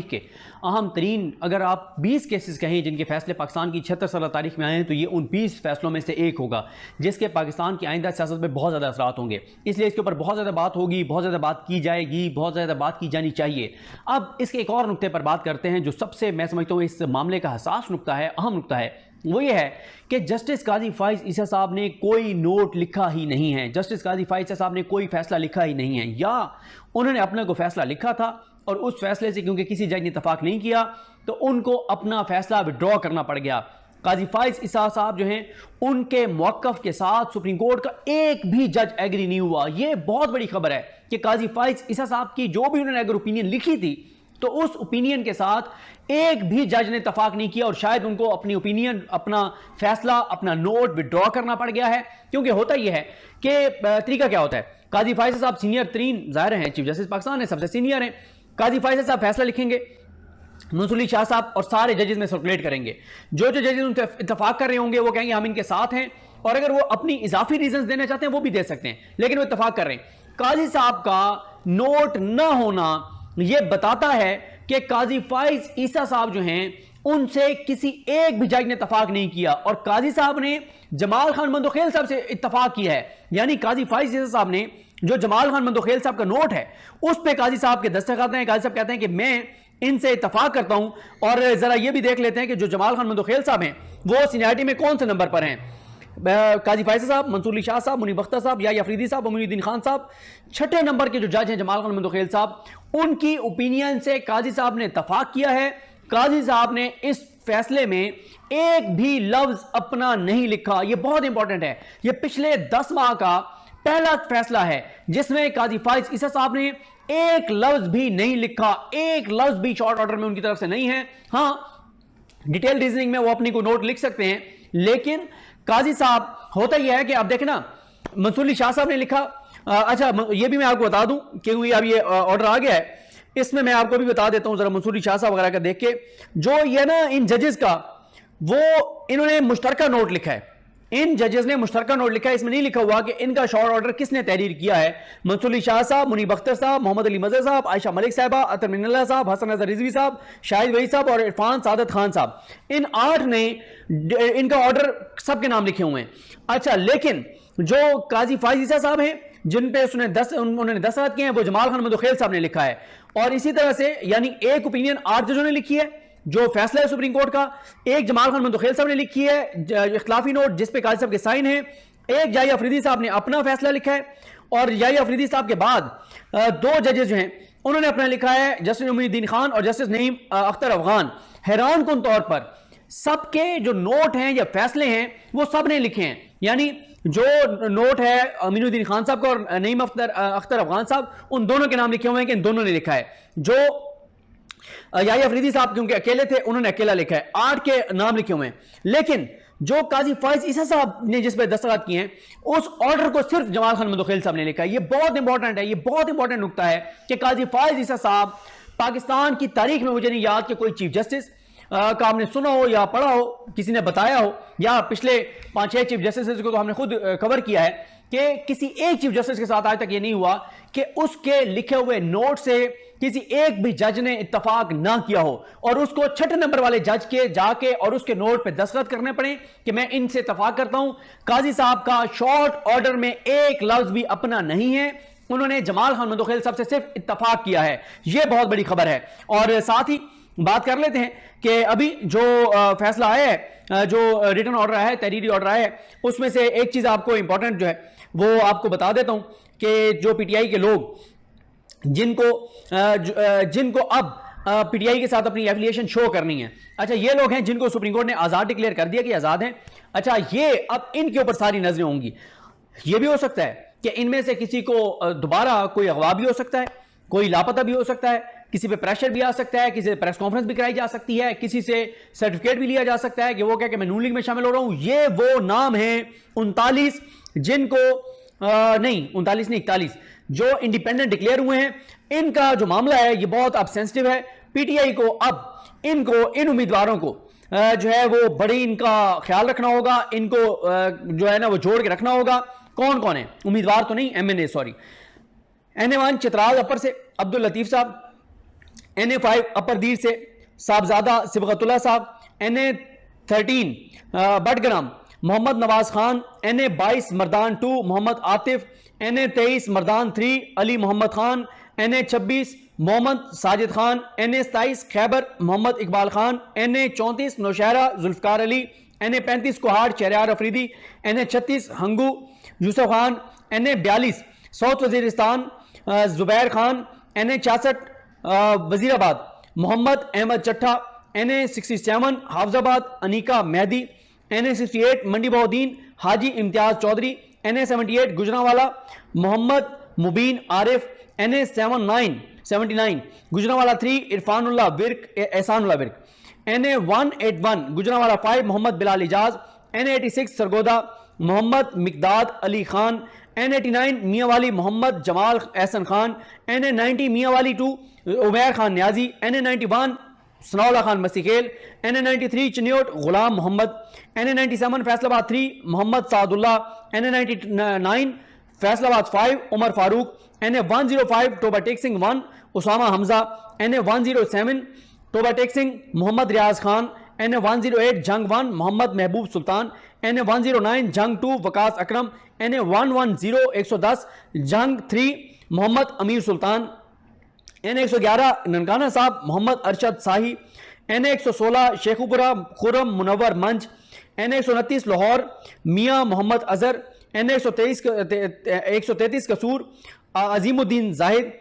के अहम तरीन अगर आप 20 केसेस कहें जिनके फैसले पाकिस्तान की 76 साल तारीख में आए हैं तो ये उन 20 फैसलों में से एक होगा जिसके पाकिस्तान की आइंदा सियासत में बहुत ज़्यादा असरात होंगे। इसलिए इसके ऊपर बहुत ज़्यादा बात होगी, बहुत ज़्यादा बात की जाएगी, बहुत ज़्यादा बात की जानी चाहिए। अब इसके एक और नुक्ते पर बात करते हैं जो सबसे मैं समझता हूँ इस मामले का हसास नुक्ता है, अहम नुक्ता है। वो ये है कि जस्टिस काजी फाइज ईसा साहब ने कोई नोट लिखा ही नहीं है, जस्टिस काजी फाइज ईसा साहब ने कोई फैसला लिखा ही नहीं है, या उन्होंने अपने को फैसला लिखा था और उस फैसले से क्योंकि किसी जज ने इत्तफाक नहीं किया तो उनको अपना फैसला विड्रॉ करना पड़ गया। काजी फाइज ईसा साहब जो हैं उनके मौक़िफ़ के साथ सुप्रीम कोर्ट का एक भी जज एग्री नहीं हुआ। यह बहुत बड़ी खबर है कि काजी फाइज ईसा साहब की जो भी उन्होंने अगर ओपिनियन लिखी थी तो उस ओपिनियन के साथ एक भी जज ने इत्तफाक नहीं किया और शायद उनको अपनी ओपिनियन, अपना फैसला, अपना नोट विड्रॉ करना पड़ गया है। क्योंकि होता यह है कि तरीका क्या होता है, काजी फाइज साहब सीनियर तरीन ज़ाहिर हैं, चीफ जस्टिस पाकिस्तान है, सबसे सीनियर हैं। काजी फाइज साहब फैसला लिखेंगे, मंसूर अली शाह साहब और सारे जजेस में सर्कुलेट करेंगे। जो जो जजेस उनसे इत्तफाक कर रहे होंगे वो कहेंगे हम इनके साथ हैं, और अगर वो अपनी इजाफी रीजंस देना चाहते हैं वो भी दे सकते हैं, लेकिन वो इत्तफाक कर रहे हैं। काजी साहब का नोट न होना यह बताता है कि काजी फाइज ईसा साहब जो हैं उनसे किसी एक भी जज ने इत्तफाक नहीं किया, और काजी साहब ने जमाल खान मंदोखेल साहब से इत्तफाक किया है। यानी काजी फाइज ईसा साहब ने जो जमाल खान मंदोखेल साहब का नोट है उस पे काजी साहब के दस्तखत हैं। काजी साहब कहते हैं कि मैं इनसे इत्तफाक करता हूं, और जरा ये भी देख लेते हैं कि जो जमाल खान मंदोखेल साहब हैं वो सीनियरिटी में कौन से नंबर पर हैं। काजी फाइज साहब, मंसूर अली शाह साहब, मुनीब अख्तर साहब, या अफरीदी साहब, मोइनुद्दीन खान साहब, छठे नंबर के जो जज हैं जमाल खान मंदोखेल साहब, उनकी ओपिनियन से काजी साहब ने इत्तफाक किया है। काजी साहब ने इस फैसले में एक भी लफ्ज अपना नहीं लिखा। यह बहुत इंपॉर्टेंट है, यह पिछले 10 माह का पहला फैसला है जिसमें काजी फाइज ईसा साहब ने एक लफ्ज भी नहीं लिखा, एक लफ्ज भी शॉर्ट ऑर्डर में उनकी तरफ से नहीं है। हां, डिटेल रीजनिंग में वो अपनी को नोट लिख सकते हैं, लेकिन काजी साहब होता यह है कि अब देखना मंसूर अली शाह साहब ने लिखा। अच्छा, ये भी मैं आपको बता दूं क्योंकि अब ये ऑर्डर आ गया है, इसमें मैं आपको भी बता देता हूं जरा मंसूर अली शाह साहब वगैरह का देख के। जो ये ना इन जजेस का वो इन्होंने मुश्तरका नोट लिखा है, इन जजेस ने मुश्तरका नोट लिखा है, इसमें नहीं लिखा हुआ कि इनका शॉर्ट ऑर्डर किसने तहरीर किया है। मंसूर अली शाह साहब, मुनीब अख्तर साहब, मोहम्मद अली मजहर साहब, आयशा मलिक साहबा, अतर मिनल्ला साहब, हसन अजहर रिजवी साहब, शाहिद वही साहब और इरफान सादत खान साहब, इन 8 ने इनका ऑर्डर सबके नाम लिखे हुए हैं। अच्छा, लेकिन जो काजी फाइज ईसा साहब हैं जिन पे उन्होंने दस्तखत किए हैं वो जमाल खान मंदोखेल साहब ने लिखा है, और इसी तरह से यानी एक ओपिनियन 8 जजों ने लिखी है जो फैसला है सुप्रीम कोर्ट का, एक जमाल खान मंदोखेल साहब ने लिखी है इख्तिलाफी नोट जिस पे काजी साहब के साइन है, एक याहिया अफरीदी साहब ने अपना फैसला लिखा है, और याहिया अफरीदी साहब के बाद 2 जजेस जो हैं उन्होंने अपना लिखा है, जस्टिस मोइनुद्दीन खान और जस्टिस नईम अख्तर अफगान। हैरान कुन तौर पर सबके जो नोट हैं या फैसले हैं वो सब ने लिखे हैं। यानी जो नोट है मोइनुद्दीन खान साहब का और नईम अख्तर अफगान साहब, उन दोनों के नाम लिखे हुए हैं कि इन दोनों ने लिखा है। जो याहिया अफरीदी साहब क्योंकि अकेले थे उन्होंने अकेला लिखा है, 8 के नाम लिखे हुए हैं। लेकिन जो काजी फाइज ईसा साहब ने जिस पे दस्तखत किए हैं उस ऑर्डर को सिर्फ जमाल खान मंदोखेल साहब ने लिखा है। ये बहुत इंपॉर्टेंट है, ये बहुत इंपॉर्टेंट नुकता है कि काजी फाइज ईसा साहब पाकिस्तान की तारीख में मुझे नहीं याद कि कोई चीफ जस्टिस का आपने सुना हो या पढ़ा हो, किसी ने बताया हो, या पिछले 5-6 चीफ जस्टिस को तो हमने खुद कवर किया है कि किसी एक चीफ जस्टिस के साथ आज तक ये नहीं हुआ कि उसके लिखे हुए नोट से किसी एक भी जज ने इत्तफाक ना किया हो और उसको 6 नंबर वाले जज के जाके और उसके नोट पे दस्तखत करने पड़े कि मैं इनसे इत्तफाक करता हूं। काजी साहब का शॉर्ट ऑर्डर में एक लफ्ज भी अपना नहीं है, उन्होंने जमाल खान मंदोखेल साहब से सिर्फ इत्तफाक किया है। यह बहुत बड़ी खबर है। और साथ ही बात कर लेते हैं कि अभी जो फैसला आया है, जो रिटर्न ऑर्डर आया है, तहरीरी ऑर्डर आया है, उसमें से एक चीज आपको इंपॉर्टेंट जो है वो आपको बता देता हूं कि जो पीटीआई के लोग जिनको अब पीटीआई के साथ अपनी एफिलिएशन शो करनी है, अच्छा ये लोग हैं जिनको सुप्रीम कोर्ट ने आजाद डिक्लेयर कर दिया कि आजाद हैं। अच्छा, ये अब इनके ऊपर सारी नजरें होंगी। ये भी हो सकता है कि इनमें से किसी को दोबारा कोई अगवा भी हो सकता है, कोई लापता भी हो सकता है, किसी पे प्रेशर भी आ सकता है, किसी से प्रेस कॉन्फ्रेंस भी कराई जा सकती है, किसी से सर्टिफिकेट भी लिया जा सकता है कि वो कह के मैं नून लीग में शामिल हो रहा हूं। ये वो नाम है 39 जिनको नहीं 39 नहीं 41 जो इंडिपेंडेंट डिक्लेयर हुए हैं। इनका जो मामला है ये बहुत अब सेंसिटिव है। पीटीआई को अब इन उम्मीदवारों को जो है वो बड़ी इनका ख्याल रखना होगा, इनको जो है ना वो जोड़ के रखना होगा। कौन कौन है उम्मीदवार, तो नहीं एमएनए, सॉरी, एनए1 चित्राल अपर से अब्दुल लतीफ साहब, NA5 अपर दीर से साहबजादा Sibghatullah Sahab, NA13 Battagram Mohammad Nawaz Khan, NA22 Mardan 2 Mohammad Atif, NA23 Mardan 3 Ali Mohammad Khan, NA26 Mohammad Sajid Khan, NA27 Khyber Mohammad Iqbal Khan, NA34 Nowshera Zulfiqar Ali, NA35 Kohat Shehryar Afridi, NA36 Hangu Yousuf Khan, NA42 south Waziristan Zubair Khan, NA66 Wazirabad Mohammad Ahmad Chattha, NA67 Hafizabad Aneeqa Mehdi, NA68 Mandi Bahauddin Haji Imtiaz Chaudhry, NA78 Gujranwala Mohammad Mubeen Arif, NA79 Gujranwala 3 Irfanullah Virk Ehsanullah Virk, NA181 Gujranwala 5 Mohammad Bilal Ijaz, NA86 Sargodha Mohammad Miqdad Ali Khan, NA89 Mianwali Mohammad Jamal Ahsan Khan, NA90 Mianwali 2 Umair Khan Niazi, NA91 Sanaullah Khan Masakhel, NA93 Chiniot Ghulam Mohammad, NA97 Faisalabad 3 Mohammad Saadullah, NA99 Faisalabad 5 Umar Farooq, NA105 Toba Tek Singh 1 Usama Hamza, NA107 Toba Tek Singh Mohammad Riaz Khan, NA108 Jhang 1 Mohammad महबूब सुल्तान, NA109 जंग 2 वकास अकरम, NA110 110 जंग 3 मोहम्मद अमीर सुल्तान, NA111 Nankana साहब मोहम्मद अरशद शाही, NA116 Sheikhupura Khurram Munawwar मंज, NA129 Lahore मियाँ Mohammad Azhar, NA133 कसूर Azimuddin Zahid,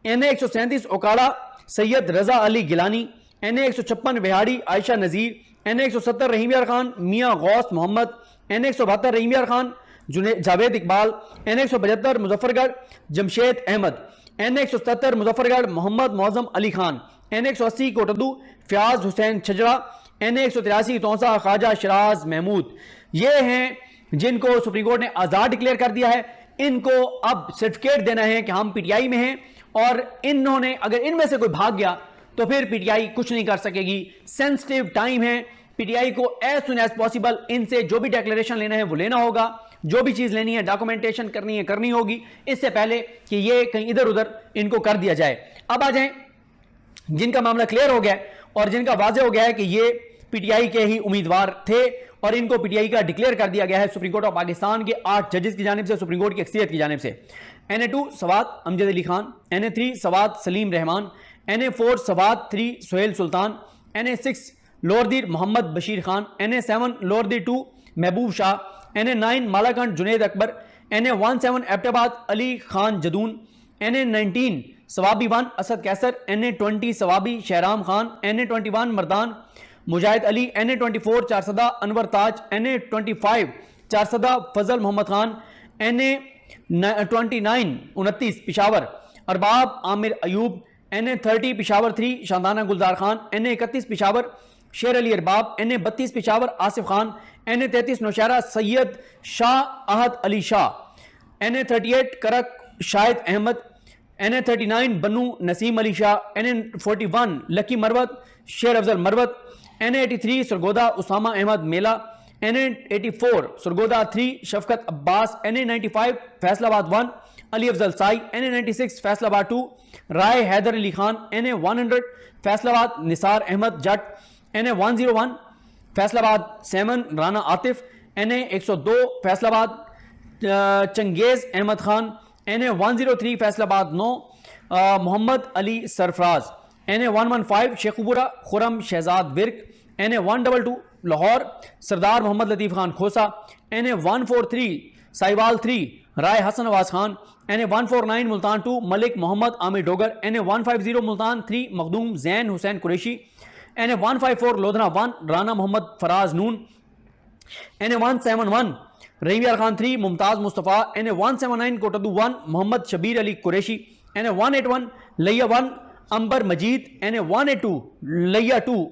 NA137 Okara Syed रजा Ali Gilani, NA156 Vehari Ayesha नज़ीर, NA170 रहीम यार खान मियाँ Ghaus Mohammad, NA172 रहीम यार Khan Javed Iqbal, NA175 Muzaffargarh Jamshed Ahmad, NA177 Muzaffargarh Mohammad Maujam Ali Khan, NA180 Kot Addu Fayaz Hussain छजरा, NA183 Taunsa Khwaja Sharaj Mahmood. ये हैं जिनको सुप्रीम कोर्ट ने आज़ाद डिक्लेयर कर दिया है। इनको अब सर्टिफिकेट देना है कि हम PTI में हैं, और इन्होंने अगर इनमें से कोई भाग गया तो फिर PTI कुछ नहीं कर सकेगी। सेंसिटिव टाइम है, PTI को एज सुन एज पॉसिबल इनसे जो भी डिक्लेरेशन लेना है वो लेना होगा, जो भी चीज़ लेनी है डॉक्यूमेंटेशन करनी है करनी होगी, इससे पहले कि ये कहीं इधर उधर इनको कर दिया जाए। अब आ जाएं जिनका मामला क्लियर हो गया और जिनका वाज़ेह हो गया है कि ये PTI के ही उम्मीदवार थे और इनको PTI का डिक्लेयर कर दिया गया है सुप्रीम कोर्ट ऑफ पाकिस्तान के 8 जजेस की जानिब से, सुप्रीम कोर्ट की अक्सरियत की जानिब से। NA2 सवाद अमजद अली खान, NA3 सवाद सलीम रहमान, NA4 सवाद 3 सुहेल सुल्तान, NA6 लोअरदीर मोहम्मद बशीर खान, NA7 लोअरदीर 2 महबूब Shah, NA9 Malakand Junaid Akbar, NA17 Abbottabad Ali Khan Jadoon, NA19 Swabi 1 Asad Qaiser, NA20 Swabi Shahram Khan, NA21 Mardan मुजाहिद अली, NA24 चारसदा अनवर ताज, NA25 चारसदा फजल मोहम्मद खान, NA29 29 पिशावर अरबाब आमिर अयूब, NA30 पिशावर 3 शानदाना गुलजार खान, NA31 पिशावर शेर अली अरबाब, NA32 पिशावर आसिफ खान, NA33 नौशहरा सैयद शाह अहद Ali Shah, NA38 Karak Shahid Ahmad, NA39 Bannu Naseem Ali Shah, NA41 Lakki Marwat Sher Afzal Marwat, NA83 Sargodha Usama Ahmad Mela, NA84 Sargodha 3 Shafqat Abbas, NA95 Faisalabad 1 Ali Afzal Sahi, NA96 Faisalabad 2 Rai Haider Ali Khan, NA100 Faisalabad Nisar Ahmad Jutt, NA101 Faisalabad 7 Rana Atif, NA102 Faisalabad Changez Ahmad Khan, NA103 Faisalabad 9 Mohammad Ali Sarfraz, NA115 Sheikhupura Khurram Shahzad Virk, NA122 Lahore Sardar Mohammad लतीफ़ Khan Khosa, NA143 Sahiwal 3 Rai Hasan Nawaz Khan, NA149 Multan 2 Malik Mohammad Aamir Dogar, NA150 Multan 3 Makhdoom Zain Hussain Qureshi, NA154 Lodhran 1 Rana Mohammad Faraz Noon, NA171 Rahim Khan 3 Mumtaz Mustafa, NA179 Kot Addu 1 Mohammad Shabbir Ali Qureshi, NA181 Layyah 1 अंबर मजीद, NA182 लैया 2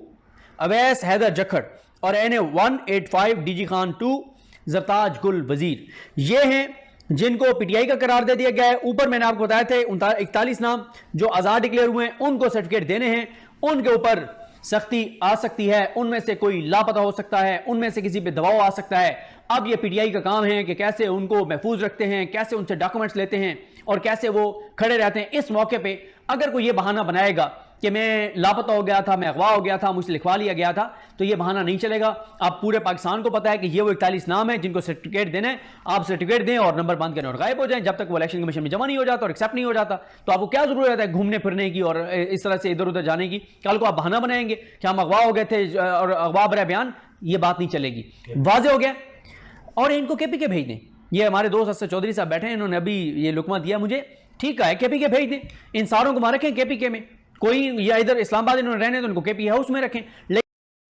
अवैस हैदर जखड़ और NA185 DG Khan 2 Zartaj गुल वजीर। ये हैं जिनको PTI का करार दे दिया गया है। ऊपर मैंने आपको बताया थे 41 नाम जो आज़ाद डिक्लेयर हुए हैं, उनको सर्टिफिकेट देने हैं, उनके ऊपर सख्ती आ सकती है, उनमें से कोई लापता हो सकता है, उनमें से किसी पे दबाव आ सकता है। अब ये PTI का काम है कि कैसे उनको महफूज रखते हैं, कैसे उनसे डॉक्यूमेंट्स लेते हैं और कैसे वो खड़े रहते हैं। इस मौके पे अगर कोई ये बहाना बनाएगा कि मैं लापता हो गया था, मैं अगवा हो गया था, मुझसे लिखवा लिया गया था, तो ये बहाना नहीं चलेगा। आप पूरे पाकिस्तान को पता है कि ये वो 41 नाम है जिनको सर्टिफिकेट देना है, आप सर्टिफिकेट दें और नंबर बंद करें और गायब हो जाएं जब तक वो इलेक्शन कमीशन में जमा नहीं हो जाता और एक्सेप्ट नहीं हो जाता। तो आपको क्या जरूरत है घूमने फिरने की और इस तरह से इधर उधर जाने की? कल को आप बहाना बनाएंगे कि हम अगवा हो गए थे और अगवा बरा बयान, ये बात नहीं चलेगी। वाजे हो गया। और इनको केपीके भेज दें। ये हमारे दोस्त असद चौधरी साहब बैठे हैं, इन्होंने अभी ये लुकमा दिया मुझे, ठीक है केपीके भेज दें, इन सारों को वहां रखें केपीके में, कोई या इधर इस्लामाबाद इन्होंने रहने तो उनको केपी हाउस में रखें।